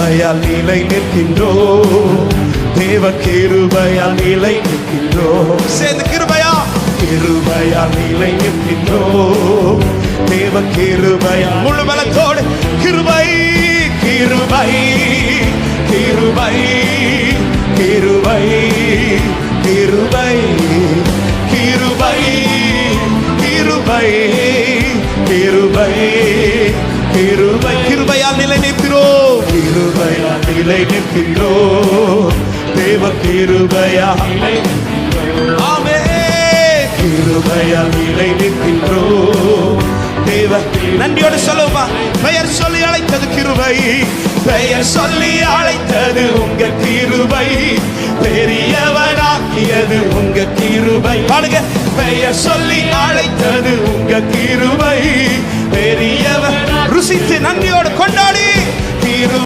கிருபையால் நிலை நிற்கின்றோம், தேவ கிருபையால் நிலை நிற்கின்றோம். சேர்ந்து கிருபையால் நிலை நிற்கின்றோம், தேவ கிருபையால் முழு பலத்தோடு கிருபை கிருபை கிருபை கிருபை கிருபை கிருபை கிருபை கிருபை கிருபை கிருபையால் நிலை நிற்கிறோம், கிருபையால் நிலை நிற்கின்றோம், தேவ கிருபையால் நிலை நிற்கின்றோம். ஆமென். கிருபையால் நிலை நிற்கின்றோம், தேவ. நன்றியோடு சொல்லுமா, பெயர் சொல்லி அழைத்தது கிருபை, பெயர் சொல்லி அழைத்தது உங்க கிருபை, பெரியவனாக்கியது உங்க கிருபை. பாடுங்க, பெயர் சொல்லி அழைத்தது உங்க கிருபை, பெரியவர். ருசித்து நன்றியோடு கொண்டாடி